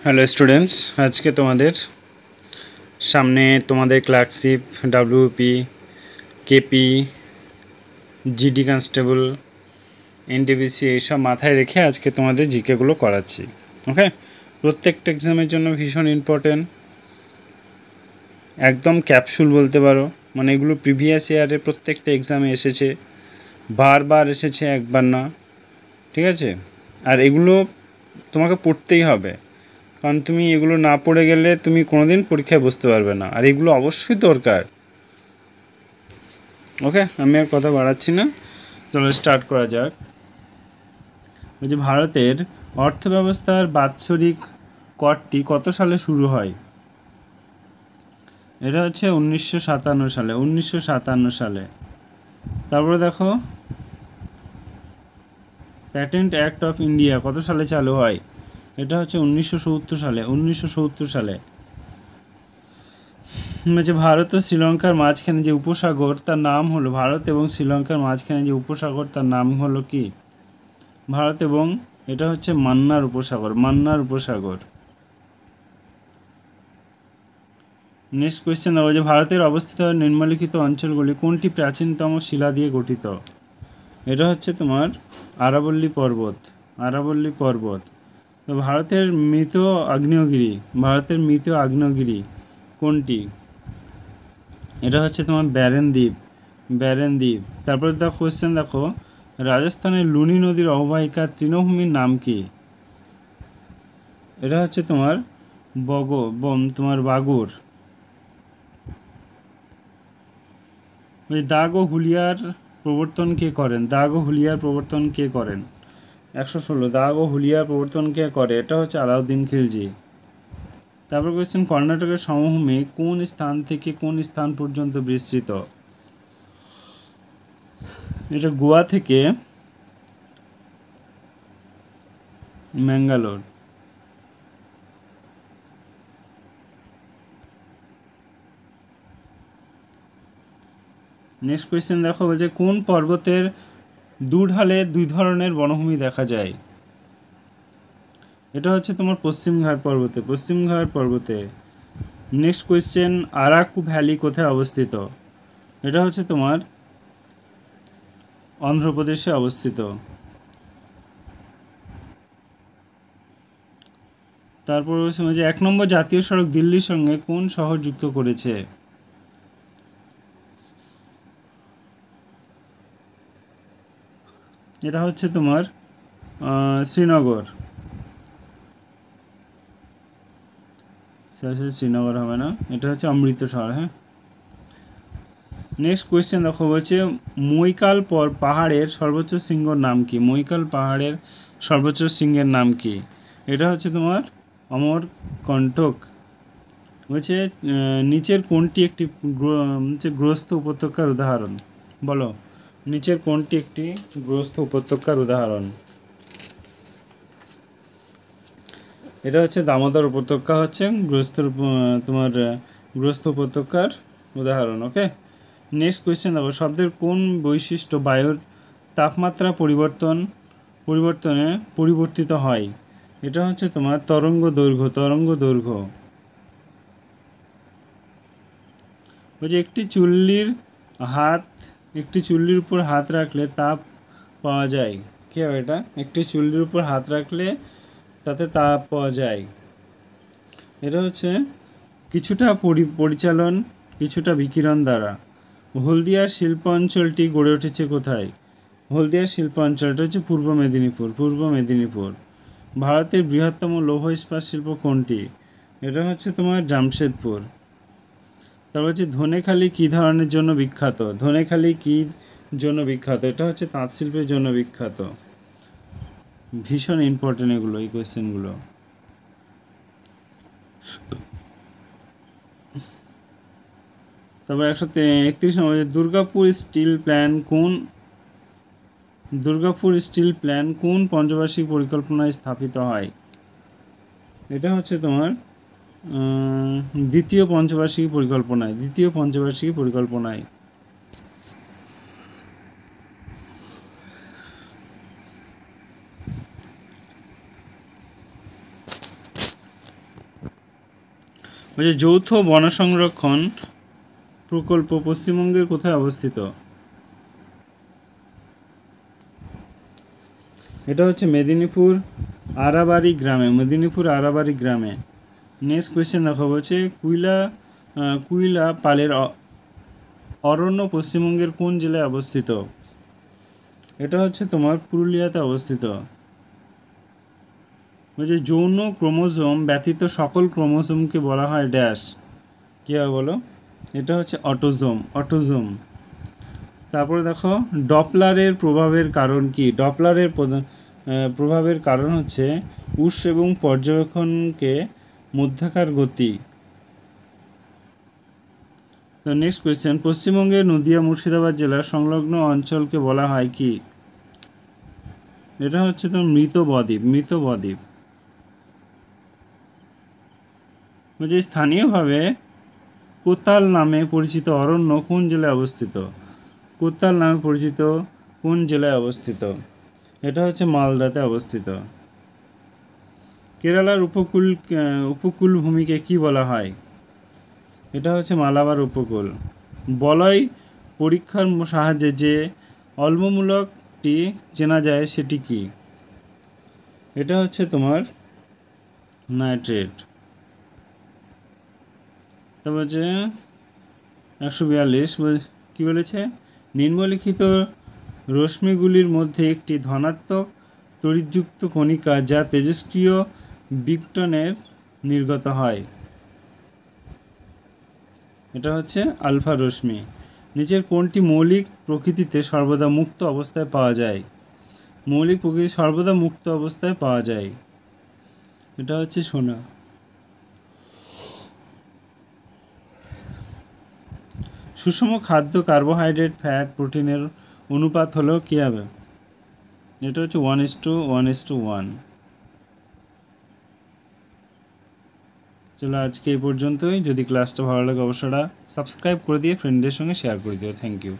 Hello students, আজকে তোমাদের সামনে তোমাদের clerkship, WP, KP, GD constable, NTPC এইসব মাথায় রেখে আজকে তোমাদের জিকেগুলো করাচ্ছি। ওকে, প্রত্যেকটা এক্সামের জন্য ভীষণ ইম্পর্টেন্ট, একদম ক্যাপসুল বলতে পারো। মানে এগুলো প্রিভিয়াস ইয়ারে প্রত্যেকটা এক্সামে এসেছে, বারবার এসেছে, একবার না। ঠিক আছে, আর এগুলো তোমাকে পড়তেই হবে, কারণ তুমি এগুলো না পড়ে গেলে তুমি কোনোদিন পরীক্ষায় বসতে পারবে না, আর এগুলো অবশ্যই দরকার। ওকে, আমি আর কথা বাড়াচ্ছি না, চলো স্টার্ট করা যাক। ওই যে ভারতের অর্থব্যবস্থার বাৎসরিক করটি কত সালে শুরু হয়? এটা হচ্ছে 1957 সালে। তারপরে দেখো, প্যাটেন্ট অ্যাক্ট অফ ইন্ডিয়া কত সালে চালু হয়? এটা হচ্ছে 1970 সালে। যে ভারত ও শ্রীলঙ্কার মাঝখানে যে উপসাগর তার নাম হলো, ভারত এবং শ্রীলঙ্কার মাঝখানে যে উপসাগর তার নাম হলো কি? ভারত এবং এটা হচ্ছে মান্নার উপসাগর। নেক্সট কোয়েশ্চেন দেখো, যে ভারতের অবস্থিত নিম্নলিখিত অঞ্চলগুলি কোনটি প্রাচীনতম শিলা দিয়ে গঠিত? এটা হচ্ছে তোমার আরাবল্লী পর্বত। তো ভারতের মৃত আগ্নেয়গিরি কোনটি? এটা হচ্ছে তোমার ব্যারেন দ্বীপ। তারপরে দেখো কোয়েশ্চেন, দেখো রাজস্থানের লুনি নদীর অববাহিকা তৃণভূমির নাম কি? এটা হচ্ছে তোমার বাগুর। দাগ ও হুলিয়ার প্রবর্তন কে করেন? 116 দাগ ও হুলিয়ার প্রবর্তন কে করে? এটা হচ্ছে আলাউদ্দিন খিলজি। তারপর কোয়েশ্চেন, কর্ণাটকের সমভূমি কোন স্থান থেকে কোন স্থান পর্যন্ত বিস্তৃত? এটা গোয়া থেকে ম্যাঙ্গালোর। নেক্সট কোয়েশ্চেন দেখো, বলছে কোন পর্বতের দুঢালে দুই ধরনের বনভূমি দেখা যায়? এটা হচ্ছে তোমার পশ্চিম ঘাট পর্বতে। নেক্সট কোয়েশ্চেন, আরাকু ভ্যালি কোথায় অবস্থিত? এটা হচ্ছে তোমার অন্ধ্রপ্রদেশে অবস্থিত। তারপর যে 1 নম্বর জাতীয় সড়ক দিল্লির সঙ্গে কোন শহর যুক্ত করেছে? এটা হচ্ছে তোমার শ্রীনগর হবে না, এটা হচ্ছে অমৃতসর। হ্যাঁ, নেক্সট কোয়েশ্চেন দেখো, বলছে মৈকাল পাহাড়ের সর্বোচ্চ শৃঙ্গের নাম কি? এটা হচ্ছে তোমার অমরকণ্টক। বলছে নিচের কোনটি একটি গ্রস্ত উপত্যকার উদাহরণ? বলো, নিচের কোনটি একটি গ্রস্ত উপত্যকার উদাহরণ? এটা হচ্ছে দামোদর উপত্যকা হচ্ছে গ্রস্ত উপত্যকার উদাহরণ। ওকে, নেক্সট কোয়েশ্চেন দেখো, শব্দের কোন বৈশিষ্ট্য বায়ুর তাপমাত্রা পরিবর্তিত হয়? এটা হচ্ছে তোমার তরঙ্গ দৈর্ঘ্য। বলছে একটি চুল্লির উপর হাত রাখলে তাপ পাওয়া যায়। কি হবে এটা? একটি চুল্লির উপর হাত রাখলে তাতে তাপ পাওয়া যায়। এটা হচ্ছে কিছুটা পরিচালন, কিছুটা বিকিরণ দ্বারা। হলদিয়ার শিল্প অঞ্চলটি গড়ে উঠেছে কোথায়? হলদিয়ার শিল্প অঞ্চলটা হচ্ছে পূর্ব মেদিনীপুর। ভারতের বৃহত্তম লৌহ ইস্পাত শিল্প কোনটি? এটা হচ্ছে তোমার জামশেদপুর। তারপর হচ্ছে ধনেখালি কী ধরনের জন্য বিখ্যাত? এটা হচ্ছে তাঁত শিল্পের জন্য বিখ্যাত। ভীষণ ইম্পর্টেন্ট এগুলো, এই কোয়েশ্চেনগুলো। তারপর 131 নম্বর, দুর্গাপুর স্টিল প্ল্যান্ট কোন পঞ্চবার্ষিক পরিকল্পনায় স্থাপিত হয়? এটা হচ্ছে তোমার দ্বিতীয় পঞ্চবার্ষিক পরিকল্পনায়। বলছে যৌথ বন সংরক্ষণ প্রকল্প পশ্চিমবঙ্গের কোথায় অবস্থিত? এটা হচ্ছে মেদিনীপুর আরাবাড়ি গ্রামে। নেক্সট কোয়েশ্চেন দেখো, বলছে কুইলা পালের অরণ্য পশ্চিমবঙ্গের কোন জেলায় অবস্থিত? এটা হচ্ছে তোমার পুরুলিয়াতে অবস্থিত। বলছে যৌন ক্রোমোজোম ব্যতীত সকল ক্রোমোজোমকে বলা হয় ড্যাশ। কী হবে বলো? এটা হচ্ছে অটোজোম। তারপরে দেখো ডপলারের প্রভাবের কারণ কি? ডপলারের প্রভাবের কারণ হচ্ছে উৎস এবং পর্যবেক্ষণকে মধ্যাকার গতি। তো নেক্সট কোয়েশ্চেন, পশ্চিমবঙ্গের নদিয়া মুর্শিদাবাদ জেলার সংলগ্ন অঞ্চলকে বলা হয় কি? এটা হচ্ছে তো মৃত বদ্বীপ। বলছে স্থানীয়ভাবে কোতাল নামে পরিচিত অরণ্য কোন জেলায় অবস্থিত? এটা হচ্ছে মালদাতে অবস্থিত। কেরালার উপকূল ভূমিকে কি বলা হয়? এটা হচ্ছে মালাবার উপকূল। বলয় পরীক্ষার সাহায্যে যে অম্লমূলকটি চেনা যায় সেটি কি? এটা হচ্ছে তোমার নাইট্রেট। তারপর হচ্ছে 142 কি বলেছে? নিম্নলিখিত রশ্মিগুলির মধ্যে একটি ধনাত্মক তড়িৎযুক্ত কণিকা যা তেজস্ক্রিয় বিকিরণের নির্গত হয়। এটা হচ্ছে আলফা রশ্মি। নিচের কোনটি মৌলিক প্রকৃতিতে সর্বদা মুক্ত অবস্থায় পাওয়া যায়? এটা হচ্ছে সোনা। সুষম খাদ্য কার্বোহাইড্রেট ফ্যাট প্রোটিনের অনুপাত হলো কী হবে? এটা হচ্ছে 1:1:1। চলো আজকে এই পর্যন্তই। যদি ক্লাসটা ভালো লাগে অবশ্যই সাবস্ক্রাইব করে দিয়ে ফ্রেন্ডদের সঙ্গে শেয়ার করে দিও। Thank you.